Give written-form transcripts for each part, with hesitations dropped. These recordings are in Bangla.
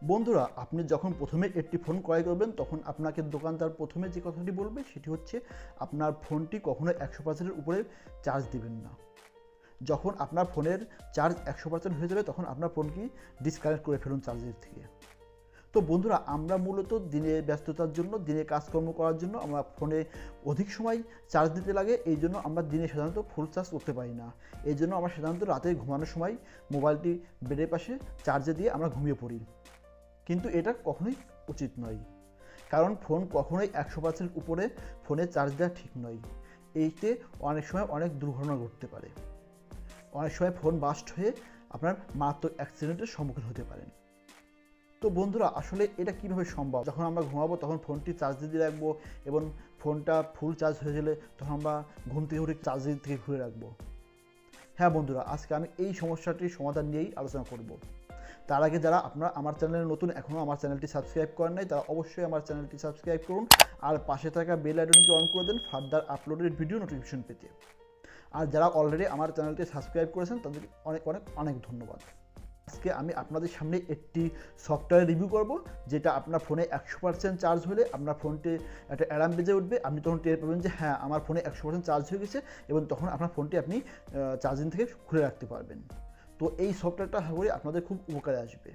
বন্ধুরা, আপনি যখন প্রথমে একটি ফোন ক্রয় করবেন তখন আপনাকে দোকানদার প্রথমে যে কথাটি বলবে সেটি হচ্ছে আপনার ফোনটি কখনো 100%-এর উপরে চার্জ দিবেন না। যখন আপনার ফোনের চার্জ 100% হয়ে যাবে তখন আপনার ফোনটি ডিসকানেক্ট করে ফেলুন চার্জের থেকে। তো বন্ধুরা, আমরা মূলত দিনে ব্যস্ততার জন্য, দিনে কাজকর্ম করার জন্য আমরা ফোনে অধিক সময় চার্জ দিতে লাগে। এই জন্য আমরা দিনে সাধারণত ফুল চার্জ করতে পারি না। এই জন্য আমরা সাধারণত রাতে ঘুমানোর সময় মোবাইলটি বেডের পাশে চার্জে দিয়ে আমরা ঘুমিয়ে পড়ি। কিন্তু এটা কখনোই উচিত নয়, কারণ ফোন কখনোই 100%-এর উপরে ফোনে চার্জ দেওয়া ঠিক নয়। এইতে অনেক সময় অনেক দুর্ঘটনা ঘটতে পারে। অনেক সময় ফোন বাস্ট হয়ে আপনার মারাত্মক অ্যাক্সিডেন্টের সম্মুখীন হতে পারেন। তো বন্ধুরা, আসলে এটা কীভাবে সম্ভব? যখন আমরা ঘুমাবো তখন ফোনটি চার্জ দিয়ে রাখবো এবং ফোনটা ফুল চার্জ হয়ে গেলে তখন আমরা ঘুম থেকে উঠে চার্জের থেকে ঘুরে রাখবো। হ্যাঁ বন্ধুরা, আজকে আমি এই সমস্যাটির সমাধান নিয়েই আলোচনা করব। তার আগে যারা আপনারা আমার চ্যানেলে নতুন, এখনও আমার চ্যানেলটি সাবস্ক্রাইব করেন নাই, তারা অবশ্যই আমার চ্যানেলটি সাবস্ক্রাইব করুন আর পাশে থাকা বেল আইকনটি অন করে দেন ফার্দার আপলোডেড ভিডিও নোটিফিকেশন পেতে। আর যারা অলরেডি আমার চ্যানেলটি সাবস্ক্রাইব করেছেন তাদের অনেক অনেক অনেক ধন্যবাদ। আজকে আমি আপনাদের সামনে একটি সফটওয়্যার রিভিউ করব, যেটা আপনার ফোনে 100% চার্জ হলে আপনার ফোনটি একটা অ্যালার্ম বেজে উঠবে। আপনি তখন টের পাবেন যে হ্যাঁ, আমার ফোনে 100% চার্জ হয়ে গেছে, এবং তখন আপনার ফোনটি আপনি চার্জিং থেকে খুলে রাখতে পারবেন। তো এই সফটওয়্যারটা আশা করি আপনাদের খুব উপকারে আসবে।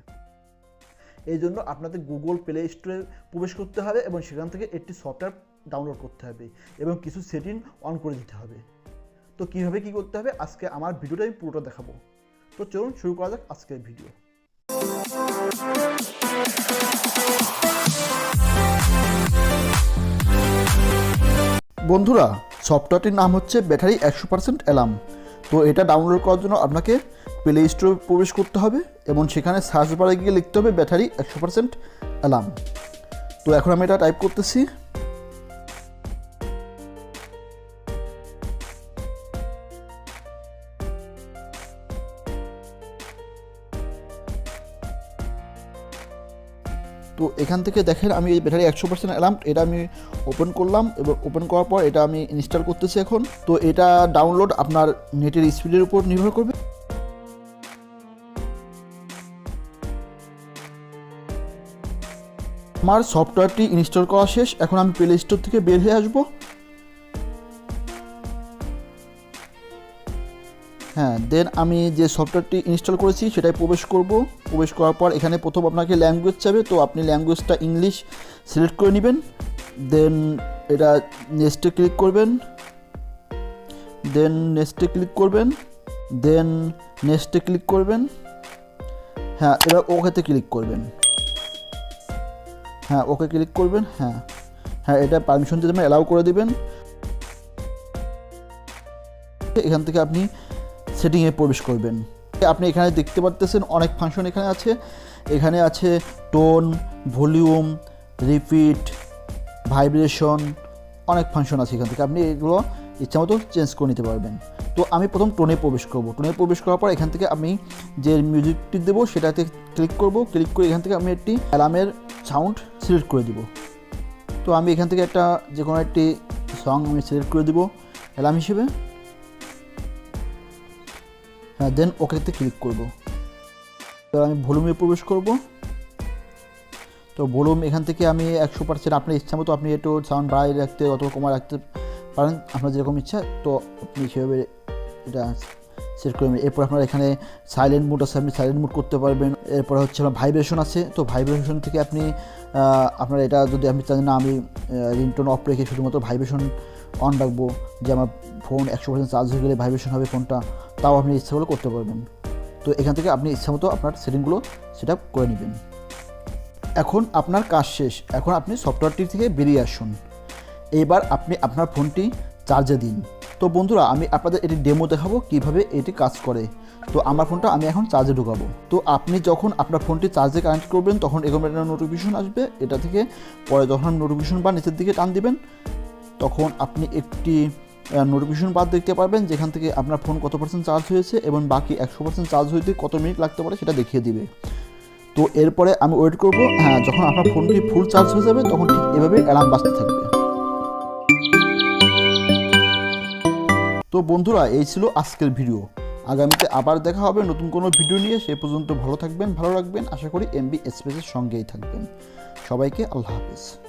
এই জন্য আপনাদের গুগল প্লে স্টোরে প্রবেশ করতে হবে এবং সেখান থেকে একটি সফটওয়্যার ডাউনলোড করতে হবে এবং কিছু সেটিং অন করে দিতে হবে। তো কীভাবে কী করতে হবে আজকে আমার ভিডিওটা আমি পুরোটা দেখাবো। তো চলুন শুরু করা যাক আজকের ভিডিও। বন্ধুরা, সফটওয়্যারটির নাম হচ্ছে ব্যাটারি 100% অ্যালার্ম। তো এটা ডাউনলোড করার জন্য আপনাকে প্লে স্টোরে প্রবেশ করতে হবে এবং সেখানে সার্চ বারে গিয়ে লিখতে হবে ব্যাটারি 100% অ্যালার্ম। তো এখন আমি এটা টাইপ করতেছি। তো এখান থেকে দেখেন আমি এই ব্যাটারি 100% অ্যালার্ম এটা আমি ওপেন করলাম এবং ওপেন করার পর এটা আমি ইনস্টল করতেছি এখন। তো এটা ডাউনলোড আপনার নেটের স্পিডের উপর নির্ভর করবে। আমার সফটওয়্যারটি ইনস্টল করা শেষ। এখন আমি প্লে স্টোর থেকে বের হয়ে আসবো। হ্যাঁ, দেন আমি যে সফটওয়্যারটি ইনস্টল করেছি সেটাই প্রবেশ করব। প্রবেশ করার পর এখানে প্রথম আপনাকে ল্যাঙ্গুয়েজ চাবে, তো আপনি ল্যাঙ্গুয়েজটা ইংলিশ সিলেক্ট করে নেবেন। দেন এটা নেক্সটে ক্লিক করবেন, দেন নেক্সটে ক্লিক করবেন, দেন নেক্সটে ক্লিক করবেন। হ্যাঁ, এবার ওকেতে ক্লিক করবেন। হ্যাঁ, ওকে ক্লিক করবেন। হ্যাঁ হ্যাঁ, এটা পারমিশন দিয়ে দেবেন, অ্যালাউ করে দেবেন। এখান থেকে আপনি সেটিংয়ে প্রবেশ করবেন। আপনি এখানে দেখতে পারতেছেন অনেক ফাংশন এখানে আছে। এখানে আছে টোন, ভলিউম, রিপিট, ভাইব্রেশন, অনেক ফাংশন আছে। এখান থেকে আপনি এগুলো ইচ্ছা মতো চেঞ্জ করে নিতে পারবেন। তো আমি প্রথম টোনে প্রবেশ করব। টোনে প্রবেশ করার পর এখান থেকে আমি যে মিউজিকটি দেবো সেটাতে ক্লিক করব। ক্লিক করে এখান থেকে আমি একটি অ্যালার্মের সাউন্ড সিলেক্ট করে দিব। তো আমি এখান থেকে একটা যে কোনো একটি সং আমি সিলেক্ট করে দিব অ্যালার্ম হিসেবে। হ্যাঁ, দেন ওকেতে ক্লিক করব। তো আমি ভলিউমে প্রবেশ করব। তো ভলিউম এখান থেকে আমি 100%, আপনার ইচ্ছা মতো আপনি একটু সাউন্ড বাড়িয়ে রাখতে অথবা কমায় রাখতে পারেন, আপনার যেরকম ইচ্ছা। তো আপনি সেভাবে এটা সেট করে নেবেন। এরপর আপনার এখানে সাইলেন্ট মোড আছে, আপনি সাইলেন্ট মোড করতে পারবেন। এরপর হচ্ছে আমার ভাইব্রেশন আছে। তো ভাইব্রেশন থেকে আপনি আপনার এটা যদি আমি চাই না আমি রিংটোন অফ রেখে শুধুমাত্র ভাইব্রেশন অন রাখবো, যে আমার ফোন 100% চার্জ হয়ে গেলে ভাইব্রেশন হবে ফোনটা, তাও আপনি ইচ্ছা করলে করতে পারবেন। তো এখান থেকে আপনি ইচ্ছা মতো আপনার সেটিংগুলো সেট আপ করে নেবেন। এখন আপনার কাজ শেষ। এখন আপনি সফটওয়্যারটি থেকে বেরিয়ে আসুন। এবার আপনি আপনার ফোনটি চার্জে দিন। তো বন্ধুরা, আমি আপনাদের এটি ডেমো দেখাবো কীভাবে এটি কাজ করে। তো আমার ফোনটা আমি এখন চার্জে ঢুকাবো। তো আপনি যখন আপনার ফোনটি চার্জে কানেক্ট করবেন তখন এরকম একটা নোটিফিকেশন আসবে। এটা থেকে পরে যখন নোটিফিকেশন বার নিচের দিকে টান দিবেন তখন আপনি একটি নোটিফিকেশন বার দেখতে পারবেন, যেখান থেকে আপনার ফোন কত % চার্জ হয়েছে এবং বাকি 100% চার্জ হইতে কত মিনিট লাগতে পারে সেটা দেখিয়ে দিবে। তো এরপরে আমি ওয়েট করব। হ্যাঁ, যখন আপনার ফোনটি ফুল চার্জ হয়ে যাবে তখন ঠিক এভাবে অ্যালার্ম বাজতে থাকবে। তো বন্ধুরা, এই ছিল আজকের ভিডিও। আগামীতে আবার দেখা হবে নতুন কোনো ভিডিও নিয়ে। সেই পর্যন্ত ভালো থাকবেন, ভালো রাখবেন। আশা করি এমবি এক্সপ্রেসের সঙ্গেই থাকবেন। সবাইকে আল্লাহ হাফেজ।